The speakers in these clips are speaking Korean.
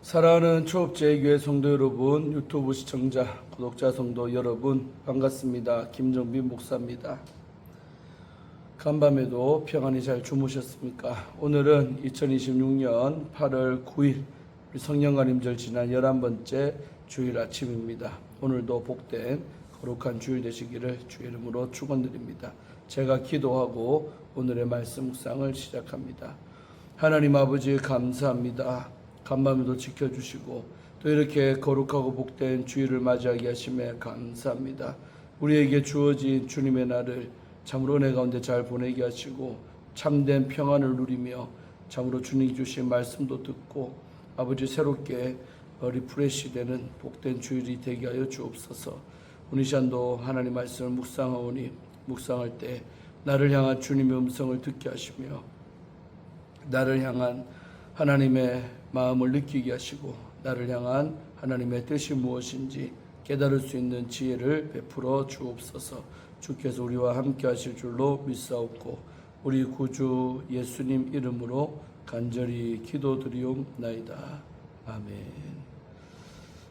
사랑하는 초업제교회 성도 여러분, 유튜브 시청자, 구독자 성도 여러분 반갑습니다. 김정빈 목사입니다. 간밤에도 평안히 잘 주무셨습니까? 오늘은 2026년 8월 9일 우리 성령가림절 지난 11번째 주일 아침입니다. 오늘도 복된 거룩한 주일 되시기를 주의 이름으로 축원드립니다. 제가 기도하고 오늘의 말씀 묵상을 시작합니다. 하나님 아버지 감사합니다. 간밤에도 지켜주시고 또 이렇게 거룩하고 복된 주일을 맞이하게 하심에 감사합니다. 우리에게 주어진 주님의 날을 참으로 은혜 가운데 잘 보내게 하시고 참된 평안을 누리며 참으로 주님이 주신 말씀도 듣고 아버지 새롭게 리프레시 되는 복된 주일이 되게 하여 주옵소서. 오늘 시간도 하나님 말씀을 묵상할 때 나를 향한 주님의 음성을 듣게 하시며 나를 향한 하나님의 마음을 느끼게 하시고 나를 향한 하나님의 뜻이 무엇인지 깨달을 수 있는 지혜를 베풀어 주옵소서. 주께서 우리와 함께 하실 줄로 믿사옵고 우리 구주 예수님 이름으로 간절히 기도드리옵나이다. 아멘.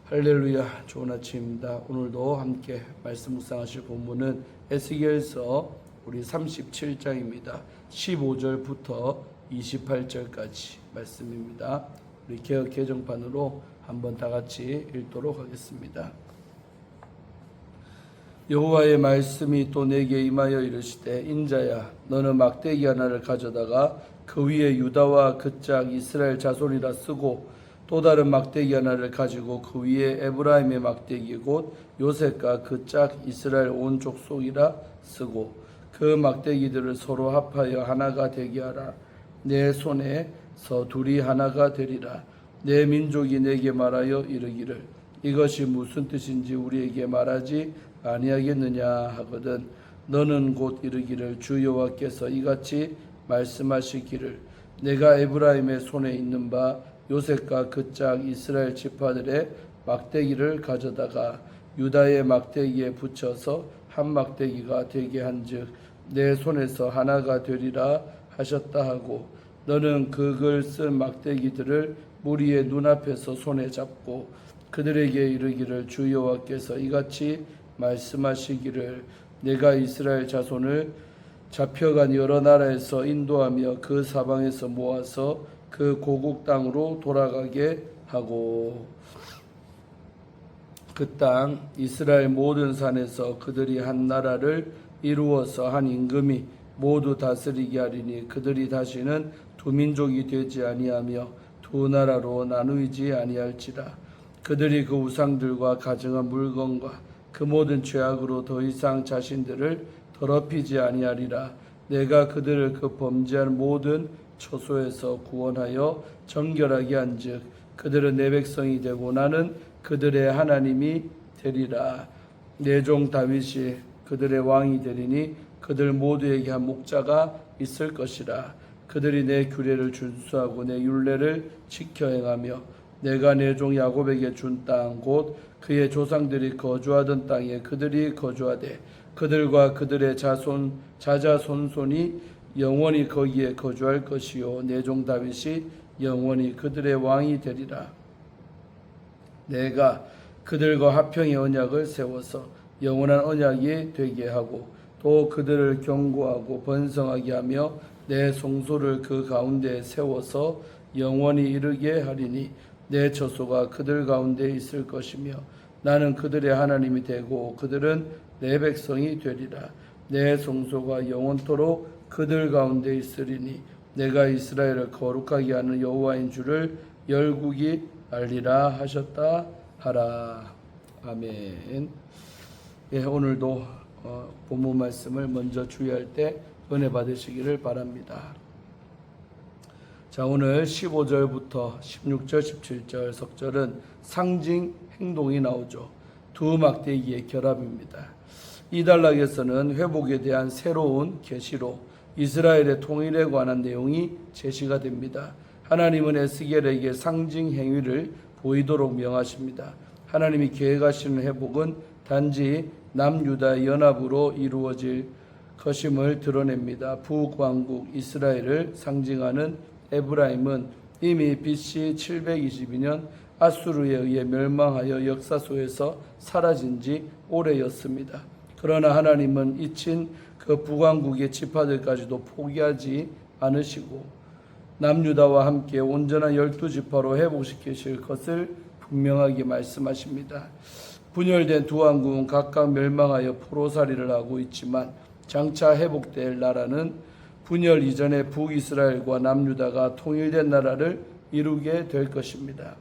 할렐루야. 좋은 아침입니다. 오늘도 함께 말씀 묵상하실 본문은 에스겔서 우리 37장입니다. 15절부터 28절까지 말씀입니다. 우리 개역 개정판으로 한번 다 같이 읽도록 하겠습니다. 여호와의 말씀이 또 내게 임하여 이르시되 인자야 너는 막대기 하나를 가져다가 그 위에 유다와 그 짝 이스라엘 자손이라 쓰고 또 다른 막대기 하나를 가지고 그 위에 에브라임의 막대기 곧 요셉과 그 짝 이스라엘 온 족속이라 쓰고 그 막대기들을 서로 합하여 하나가 되게 하라. 내 손에서 둘이 하나가 되리라. 내 민족이 내게 말하여 이르기를 이것이 무슨 뜻인지 우리에게 말하지 아니하겠느냐 하거든 너는 곧 이르기를 주 여호와께서 이같이 말씀하시기를 내가 에브라임의 손에 있는 바 요셉과 그 짝 이스라엘 지파들의 막대기를 가져다가 유다의 막대기에 붙여서 한 막대기가 되게 한즉 내 손에서 하나가 되리라 하셨다 하고 너는 그걸 쓴 막대기들을 무리의 눈앞에서 손에 잡고 그들에게 이르기를 주 여호와께서 이같이 말씀하시기를 내가 이스라엘 자손을 잡혀간 여러 나라에서 인도하며 그 사방에서 모아서 그 고국 땅으로 돌아가게 하고 그 땅 이스라엘 모든 산에서 그들이 한 나라를 이루어서 한 임금이 모두 다스리게 하리니 그들이 다시는 두 민족이 되지 아니하며 두 나라로 나누이지 아니할지라. 그들이 그 우상들과 가증한 물건과 그 모든 죄악으로 더 이상 자신들을 더럽히지 아니하리라. 내가 그들을 그 범죄한 모든 처소에서 구원하여 정결하게 한즉 그들은 내 백성이 되고 나는 그들의 하나님이 되리라. 내 종 다윗이 그들의 왕이 되리니 그들 모두에게 한 목자가 있을 것이라. 그들이 내 규례를 준수하고 내 율례를 지켜 행하며 내가 내 종 야곱에게 준 땅 곧 그의 조상들이 거주하던 땅에 그들이 거주하되 그들과 그들의 자자손손이 영원히 거기에 거주할 것이요 내 종 다윗이 영원히 그들의 왕이 되리라. 내가 그들과 화평의 언약을 세워서 영원한 언약이 되게 하고 또 그들을 견고하고 번성하게 하며 내 성소를 그 가운데 세워서 영원히 이르게 하리니 내 처소가 그들 가운데 있을 것이며 나는 그들의 하나님이 되고 그들은 내 백성이 되리라. 내 성소가 영원토록 그들 가운데 있으리니 내가 이스라엘을 거룩하게 하는 여호와인 줄을 열국이 알리라 하셨다 하라. 아멘. 예, 오늘도 본문 말씀을 먼저 주의할 때 은혜 받으시기를 바랍니다. 자, 오늘 15절부터 16절, 17절 석절은 상징 행동이 나오죠. 두 막대기의 결합입니다. 이 단락에서는 회복에 대한 새로운 계시로 이스라엘의 통일에 관한 내용이 제시가 됩니다. 하나님은 에스겔에게 상징 행위를 보이도록 명하십니다. 하나님이 계획하시는 회복은 단지 남유다 연합으로 이루어질 것임을 드러냅니다. 북왕국 이스라엘을 상징하는 에브라임은 이미 BC 722년 아수르에 의해 멸망하여 역사 속에서 사라진 지 오래였습니다. 그러나 하나님은 잊힌 그 북왕국의 지파들까지도 포기하지 않으시고 남유다와 함께 온전한 12지파로 회복시키실 것을 분명하게 말씀하십니다. 분열된 두 왕국은 각각 멸망하여 포로살이를 하고 있지만 장차 회복될 나라는 분열 이전에 북이스라엘과 남유다가 통일된 나라를 이루게 될 것입니다.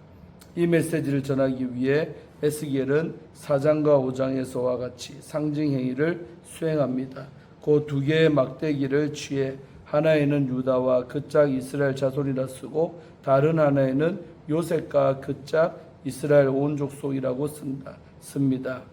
이 메시지를 전하기 위해 에스겔은 4장과 5장에서와 같이 상징 행위를 수행합니다. 그 두 개의 막대기를 취해 하나에는 유다와 그 짝 이스라엘 자손이라 쓰고 다른 하나에는 요셉과 그 짝 이스라엘 온 족속이라고 씁니다.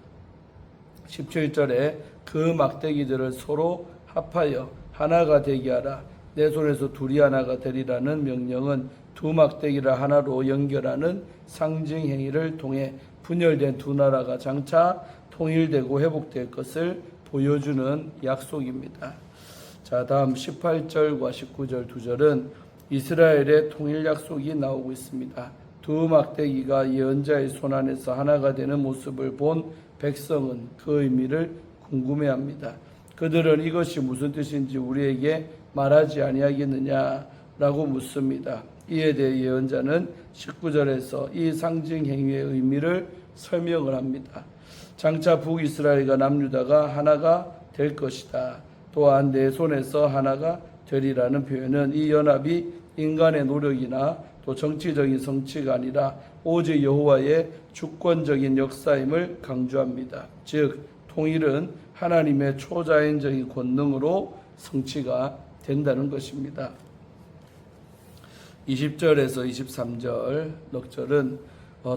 17절에 그 막대기들을 서로 합하여 하나가 되게 하라. 내 손에서 둘이 하나가 되리라는 명령은 두 막대기를 하나로 연결하는 상징 행위를 통해 분열된 두 나라가 장차 통일되고 회복될 것을 보여주는 약속입니다. 자, 다음 18절과 19절 두 절은 이스라엘의 통일 약속이 나오고 있습니다. 두 막대기가 예언자의 손 안에서 하나가 되는 모습을 본 백성은 그 의미를 궁금해합니다. 그들은 이것이 무슨 뜻인지 우리에게 말하지 아니하겠느냐라고 묻습니다. 이에 대해 예언자는 19절에서 이 상징 행위의 의미를 설명을 합니다. 장차 북이스라엘과 남유다가 하나가 될 것이다. 또한 내 손에서 하나가 되리라는 표현은 이 연합이 인간의 노력이나 또 정치적인 성취가 아니라 오직 여호와의 주권적인 역사임을 강조합니다. 즉 통일은 하나님의 초자연적인 권능으로 성취가 된다는 것입니다. 20절에서 23절 넉절은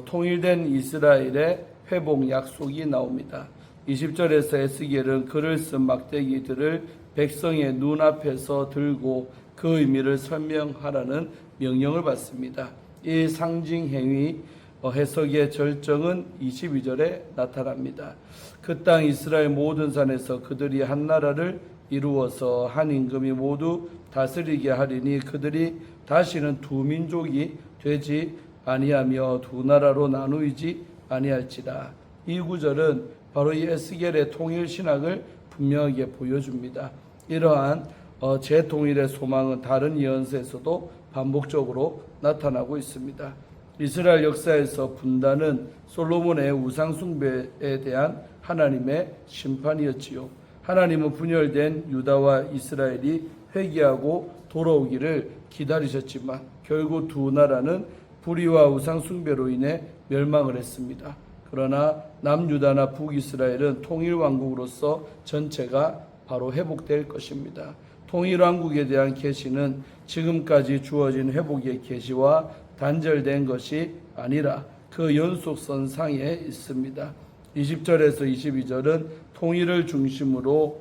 통일된 이스라엘의 회복 약속이 나옵니다. 20절에서 에스겔은 글을 쓴 막대기들을 백성의 눈앞에서 들고 그 의미를 설명하라는 명령을 받습니다. 이 상징 행위 해석의 절정은 22절에 나타납니다. 그 땅 이스라엘 모든 산에서 그들이 한 나라를 이루어서 한 임금이 모두 다스리게 하리니 그들이 다시는 두 민족이 되지 아니하며 두 나라로 나누이지 아니할지라. 이 구절은 바로 이 에스겔의 통일 신학을 분명하게 보여줍니다. 이러한 재통일의 소망은 다른 예언서에서도 반복적으로 나타나고 있습니다. 이스라엘 역사에서 분단은 솔로몬의 우상 숭배에 대한 하나님의 심판이었지요. 하나님은 분열된 유다와 이스라엘이 회개하고 돌아오기를 기다리셨지만 결국 두 나라는 불의와 우상 숭배로 인해 멸망을 했습니다. 그러나 남유다나 북이스라엘은 통일왕국으로서 전체가 바로 회복될 것입니다. 통일왕국에 대한 계시는 지금까지 주어진 회복의 계시와 단절된 것이 아니라 그 연속선상에 있습니다. 20절에서 22절은 통일을 중심으로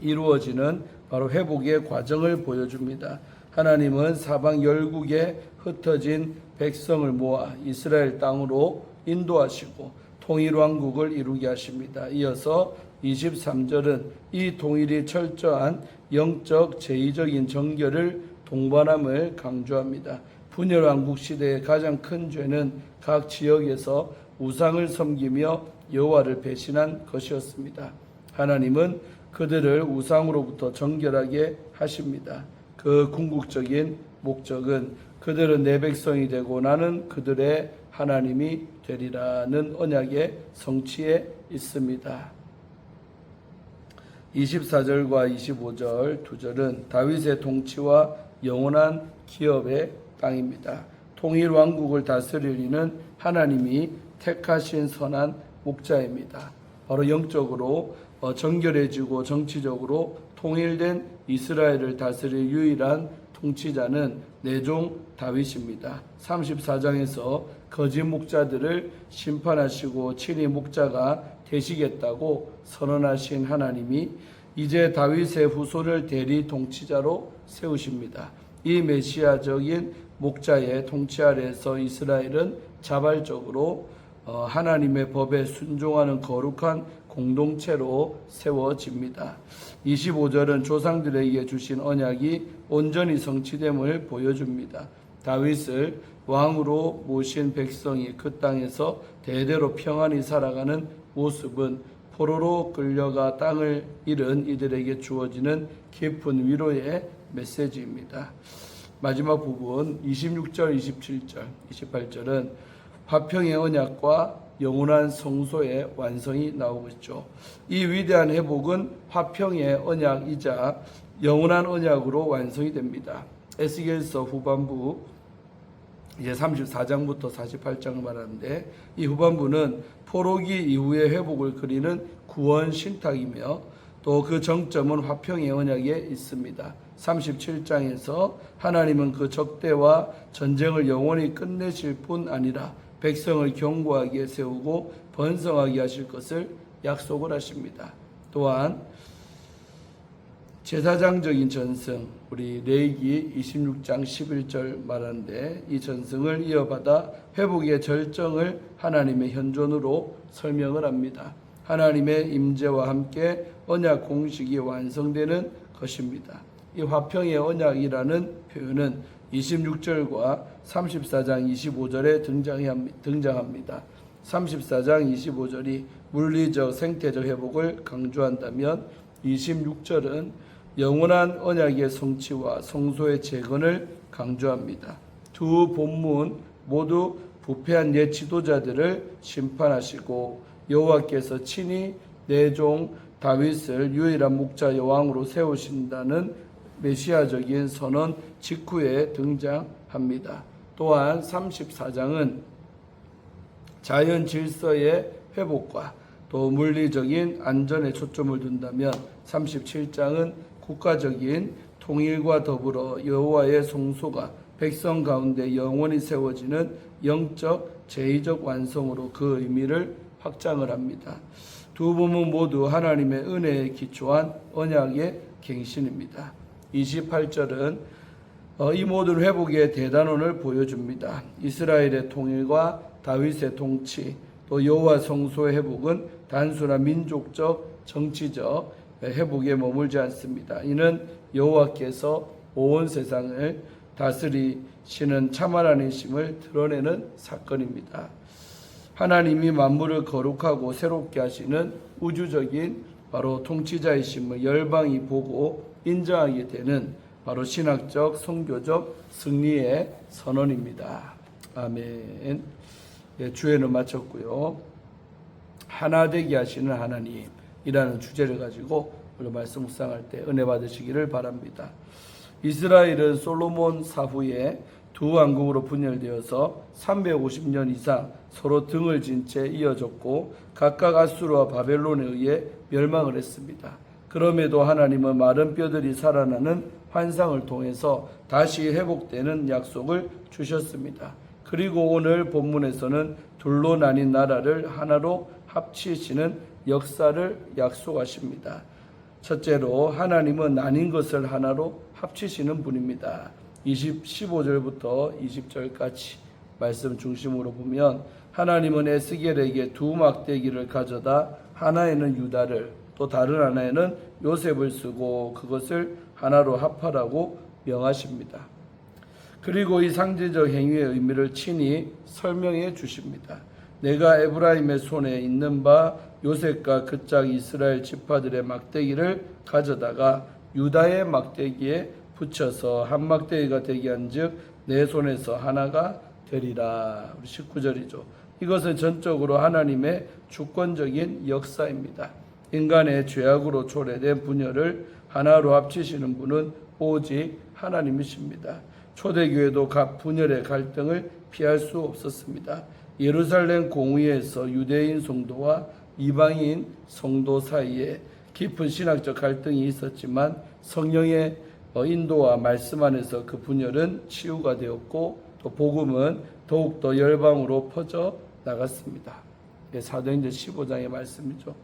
이루어지는 바로 회복의 과정을 보여줍니다. 하나님은 사방 열국에 흩어진 백성을 모아 이스라엘 땅으로 인도하시고 통일왕국을 이루게 하십니다. 이어서 23절은 이 통일이 철저한 영적 제의적인 정결을 동반함을 강조합니다. 분열왕국 시대의 가장 큰 죄는 각 지역에서 우상을 섬기며 여호와를 배신한 것이었습니다. 하나님은 그들을 우상으로부터 정결하게 하십니다. 그 궁극적인 목적은 그들은 내 백성이 되고 나는 그들의 하나님이 되리라는 언약의 성취에 있습니다. 24절과 25절 두 절은 다윗의 통치와 영원한 기업의 땅입니다. 통일 왕국을 다스릴 이는 하나님이 택하신 선한 목자입니다. 바로 영적으로 정결해지고 정치적으로 통일된 이스라엘을 다스릴 유일한 통치자는 내종 다윗입니다. 34장에서 거짓 목자들을 심판하시고 친히 목자가 되시겠다고 선언하신 하나님이 이제 다윗의 후손을 대리 통치자로 세우십니다. 이 메시아적인 목자의 통치 아래에서 이스라엘은 자발적으로 하나님의 법에 순종하는 거룩한 공동체로 세워집니다. 25절은 조상들에게 주신 언약이 온전히 성취됨을 보여줍니다. 다윗을 왕으로 모신 백성이 그 땅에서 대대로 평안히 살아가는 모습은 포로로 끌려가 땅을 잃은 이들에게 주어지는 깊은 위로의 메시지입니다. 마지막 부분 26절, 27절, 28절은 화평의 언약과 영원한 성소의 완성이 나오고 있죠. 이 위대한 회복은 화평의 언약이자 영원한 언약으로 완성이 됩니다. 에스겔서 후반부 이제 34장부터 48장을 말하는데 이 후반부는 포로기 이후의 회복을 그리는 구원 신탁이며 또 그 정점은 화평의 언약에 있습니다. 37장에서 하나님은 그 적대와 전쟁을 영원히 끝내실 뿐 아니라 백성을 견고하게 세우고 번성하게 하실 것을 약속을 하십니다. 또한 제사장적인 전승, 우리 레위기 26장 11절 말하는데 이 전승을 이어받아 회복의 절정을 하나님의 현존으로 설명을 합니다. 하나님의 임재와 함께 언약 공식이 완성되는 것입니다. 이 화평의 언약이라는 표현은 26절과 34장 25절에 등장합니다. 34장 25절이 물리적 생태적 회복을 강조한다면 26절은 영원한 언약의 성취와 성소의 재건을 강조합니다. 두 본문 모두 부패한 옛 지도자들을 심판하시고 여호와께서 친히 내 종 다윗을 유일한 목자 여왕으로 세우신다는 메시아적인 선언 직후에 등장합니다. 또한 34장은 자연 질서의 회복과 또 물리적인 안전에 초점을 둔다면 37장은 국가적인 통일과 더불어 여호와의 성소가 백성 가운데 영원히 세워지는 영적 제의적 완성으로 그 의미를 확장을 합니다. 두 부분 모두 하나님의 은혜에 기초한 언약의 갱신입니다. 28절은 이 모든 회복의 대단원을 보여줍니다. 이스라엘의 통일과 다윗의 통치, 또 여호와 성소의 회복은 단순한 민족적, 정치적 회복에 머물지 않습니다. 이는 여호와께서 온 세상을 다스리시는 참 하나님이심을 드러내는 사건입니다. 하나님이 만물을 거룩하고 새롭게 하시는 우주적인 바로 통치자이심을 열방이 보고 인정하게 되는 바로 신학적, 선교적 승리의 선언입니다. 아멘. 예, 주에는 마쳤고요. 하나 되게 하시는 하나님이라는 주제를 가지고 오늘 말씀 묵상할 때 은혜 받으시기를 바랍니다. 이스라엘은 솔로몬 사후에 두 왕국으로 분열되어서 350년 이상 서로 등을 진 채 이어졌고 각각 아수르와 바벨론에 의해 멸망을 했습니다. 그럼에도 하나님은 마른 뼈들이 살아나는 환상을 통해서 다시 회복되는 약속을 주셨습니다. 그리고 오늘 본문에서는 둘로 나뉜 나라를 하나로 합치시는 역사를 약속하십니다. 첫째로 하나님은 나뉜 것을 하나로 합치시는 분입니다. 15절부터 20절까지 말씀 중심으로 보면 하나님은 에스겔에게 두 막대기를 가져다 하나에는 유다를 또 다른 하나에는 요셉을 쓰고 그것을 하나로 합하라고 명하십니다. 그리고 이 상징적 행위의 의미를 친히 설명해 주십니다. 내가 에브라임의 손에 있는 바 요셉과 그 짝 이스라엘 지파들의 막대기를 가져다가 유다의 막대기에 붙여서 한 막대기가 되게 한즉 내 손에서 하나가 되리라. 19절이죠. 이것은 전적으로 하나님의 주권적인 역사입니다. 인간의 죄악으로 초래된 분열을 하나로 합치시는 분은 오직 하나님이십니다. 초대교회도 각 분열의 갈등을 피할 수 없었습니다. 예루살렘 공의에서 유대인 성도와 이방인 성도 사이에 깊은 신학적 갈등이 있었지만 성령의 인도와 말씀 안에서 그 분열은 치유가 되었고 또 복음은 더욱더 열방으로 퍼져 나갔습니다. 사도행전 15장의 말씀이죠.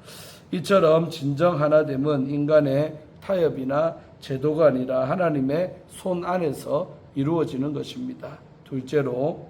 이처럼 진정 하나됨은 인간의 타협이나 제도가 아니라 하나님의 손 안에서 이루어지는 것입니다. 둘째로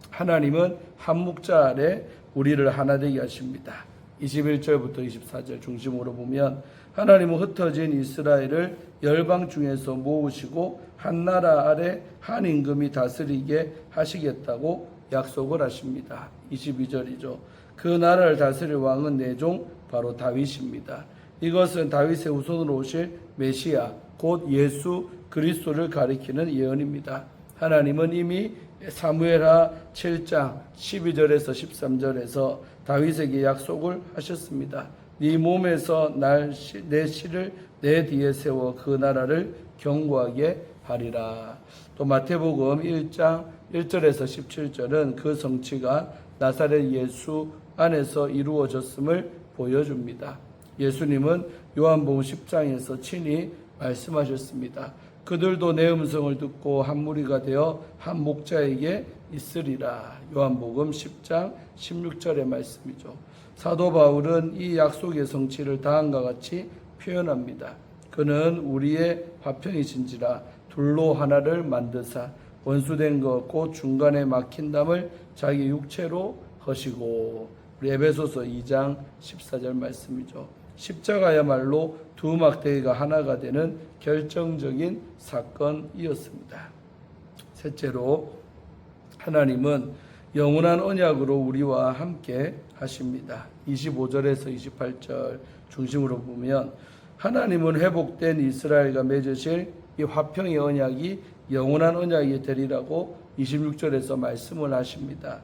하나님은 한 목자 아래 우리를 하나 되게 하십니다. 21절부터 24절 중심으로 보면 하나님은 흩어진 이스라엘을 열방 중에서 모으시고 한 나라 아래 한 임금이 다스리게 하시겠다고 약속을 하십니다. 22절이죠. 그 나라를 다스릴 왕은 내종 바로 다윗입니다. 이것은 다윗의 후손으로 오실 메시아 곧 예수 그리스도를 가리키는 예언입니다. 하나님은 이미 사무엘하 7장 12절에서 13절에서 다윗에게 약속을 하셨습니다. 네 몸에서 내 씨를 내 뒤에 세워 그 나라를 견고하게 하리라. 또 마태복음 1장 1절에서 17절은 그 성취가 나사렛 예수 안에서 이루어졌음을 보여줍니다. 예수님은 요한복음 10장에서 친히 말씀하셨습니다. 그들도 내 음성을 듣고 한 무리가 되어 한 목자에게 있으리라. 요한복음 10장 16절의 말씀이죠. 사도 바울은 이 약속의 성취를 다음과 같이 표현합니다. 그는 우리의 화평이신지라 둘로 하나를 만드사 원수된 것 곧 중간에 막힌 담을 자기 육체로 허시고. 우리 에베소서 2장 14절 말씀이죠. 십자가야말로 두 막대기가 하나가 되는 결정적인 사건이었습니다. 셋째로 하나님은 영원한 언약으로 우리와 함께 하십니다. 25절에서 28절 중심으로 보면 하나님은 회복된 이스라엘과 맺으실 이 화평의 언약이 영원한 언약이 되리라고 26절에서 말씀을 하십니다.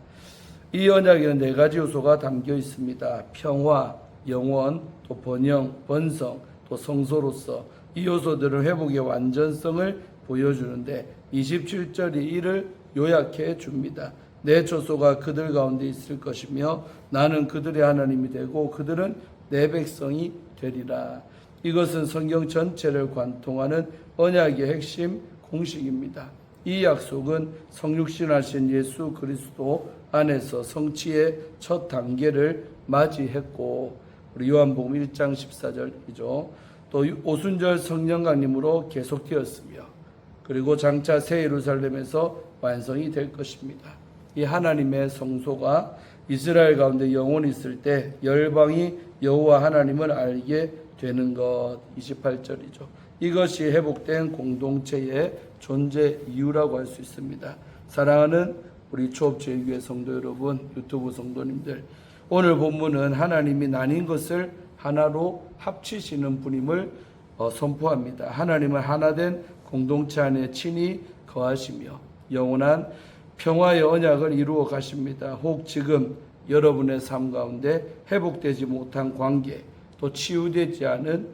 이 언약에는 네 가지 요소가 담겨 있습니다. 평화, 영원, 또 번영, 번성, 또 성소로서 이 요소들은 회복의 완전성을 보여주는데 27절이 이를 요약해 줍니다. 내 초소가 그들 가운데 있을 것이며 나는 그들의 하나님이 되고 그들은 내 백성이 되리라. 이것은 성경 전체를 관통하는 언약의 핵심 공식입니다. 이 약속은 성육신하신 예수 그리스도 안에서 성취의 첫 단계를 맞이했고 우리 요한복음 1장 14절이죠. 또 오순절 성령 강림으로 계속되었으며 그리고 장차 새 예루살렘에서 완성이 될 것입니다. 이 하나님의 성소가 이스라엘 가운데 영원히 있을 때 열방이 여호와 하나님을 알게 되는 것. 28절이죠. 이것이 회복된 공동체의 존재 이유라고 할 수 있습니다. 사랑하는 우리 초업제일교회 성도 여러분, 유튜브 성도님들, 오늘 본문은 하나님이 나뉜 것을 하나로 합치시는 분임을 선포합니다. 하나님은 하나된 공동체 안에 친히 거하시며 영원한 평화의 언약을 이루어 가십니다. 혹 지금 여러분의 삶 가운데 회복되지 못한 관계, 또 치유되지 않은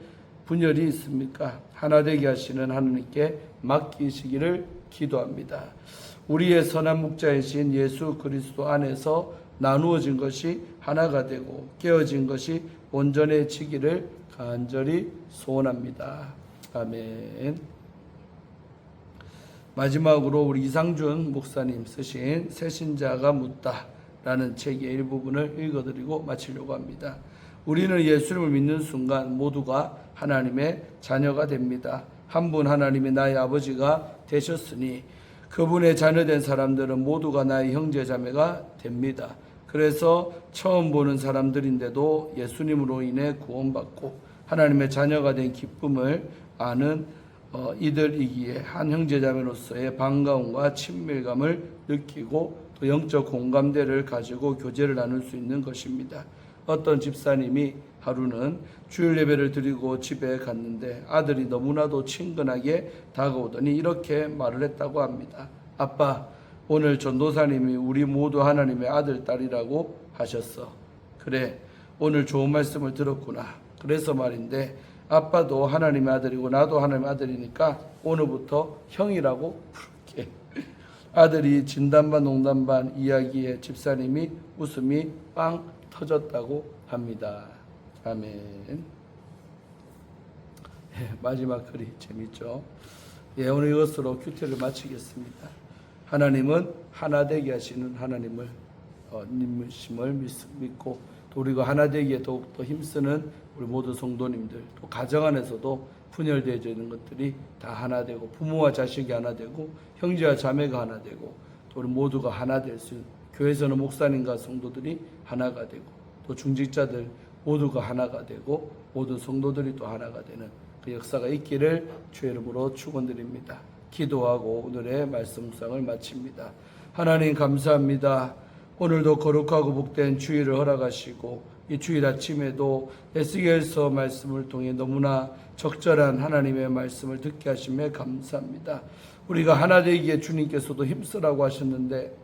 분열이 있습니까? 하나되게 하시는 하나님께 맡기시기를 기도합니다. 우리의 선한 목자이신 예수 그리스도 안에서 나누어진 것이 하나가 되고 깨어진 것이 온전해지기를 간절히 소원합니다. 아멘. 마지막으로 우리 이상준 목사님 쓰신 새신자가 묻다라는 책의 일부분을 읽어드리고 마치려고 합니다. 우리는 예수님을 믿는 순간 모두가 하나님의 자녀가 됩니다. 한 분 하나님이 나의 아버지가 되셨으니 그분의 자녀된 사람들은 모두가 나의 형제 자매가 됩니다. 그래서 처음 보는 사람들인데도 예수님으로 인해 구원받고 하나님의 자녀가 된 기쁨을 아는 이들이기에 한 형제자매로서의 반가움과 친밀감을 느끼고 또 영적 공감대를 가지고 교제를 나눌 수 있는 것입니다. 어떤 집사님이 하루는 주일 예배를 드리고 집에 갔는데 아들이 너무나도 친근하게 다가오더니 이렇게 말을 했다고 합니다. 아빠, 오늘 전도사님이 우리 모두 하나님의 아들, 딸이라고 하셨어. 그래, 오늘 좋은 말씀을 들었구나. 그래서 말인데 아빠도 하나님의 아들이고 나도 하나님의 아들이니까 오늘부터 형이라고 부를게. 아들이 진담반 농담반 이야기에 집사님이 웃음이 빵 터졌다고 합니다. 아멘. 마지막 글이 재밌죠. 오늘 이것으로 큐티를 마치겠습니다. 하나님은 하나 되게 하시는 하나님을 님이심을 믿고 또 우리가 하나 되기에 더욱더 힘쓰는 우리 모두 성도님들, 또 가정 안에서도 분열되어져 있는 것들이 다 하나 되고 부모와 자식이 하나 되고 형제와 자매가 하나 되고 또 우리 모두가 하나 될 수 있는, 교회에서는 목사님과 성도들이 하나가 되고 또 중직자들 모두가 하나가 되고 모든 성도들이 또 하나가 되는 그 역사가 있기를 주의 이름으로 축원드립니다. 기도하고 오늘의 말씀 묵상을 마칩니다. 하나님 감사합니다. 오늘도 거룩하고 복된 주일을 허락하시고 이 주일 아침에도 에스겔서 말씀을 통해 너무나 적절한 하나님의 말씀을 듣게 하심에 감사합니다. 우리가 하나 되기에 주님께서도 힘쓰라고 하셨는데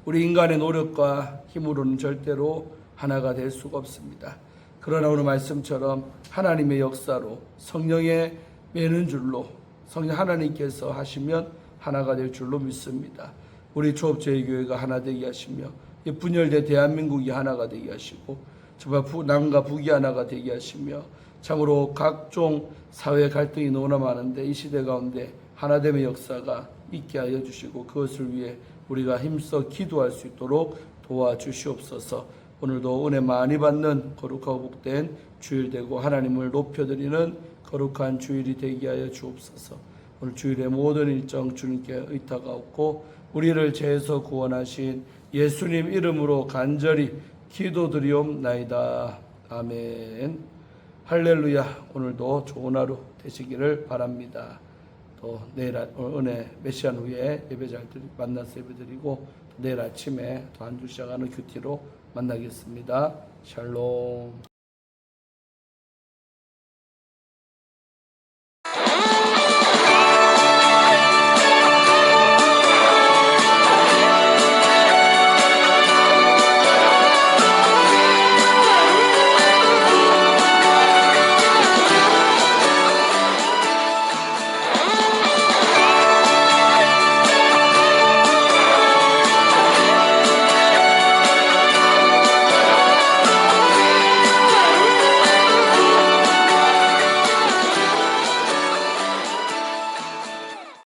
우리 인간의 노력과 힘으로는 절대로 하나가 될 수가 없습니다. 그러나 오늘 말씀처럼 하나님의 역사로 성령의 매는 줄로 성령 하나님께서 하시면 하나가 될 줄로 믿습니다. 우리 조업제일교회가 하나 되게 하시며 이 분열된 대한민국이 하나가 되게 하시고 정말 남과 북이 하나가 되게 하시며 참으로 각종 사회 갈등이 너무나 많은데 이 시대 가운데 하나됨의 역사가 있게 하여 주시고 그것을 위해 우리가 힘써 기도할 수 있도록 도와주시옵소서. 오늘도 은혜 많이 받는 거룩하고 복된 주일 되고 하나님을 높여드리는 거룩한 주일이 되게 하여 주옵소서. 오늘 주일의 모든 일정 주님께 의탁하옵고 우리를 죄에서 구원하신 예수님 이름으로 간절히 기도드리옵나이다. 아멘. 할렐루야. 오늘도 좋은 하루 되시기를 바랍니다. 또 내일 은혜 메시안 후에 예배자들 만나서 예배드리고 내일 아침에 또 한 주 시작하는 큐티로 만나겠습니다. 샬롬.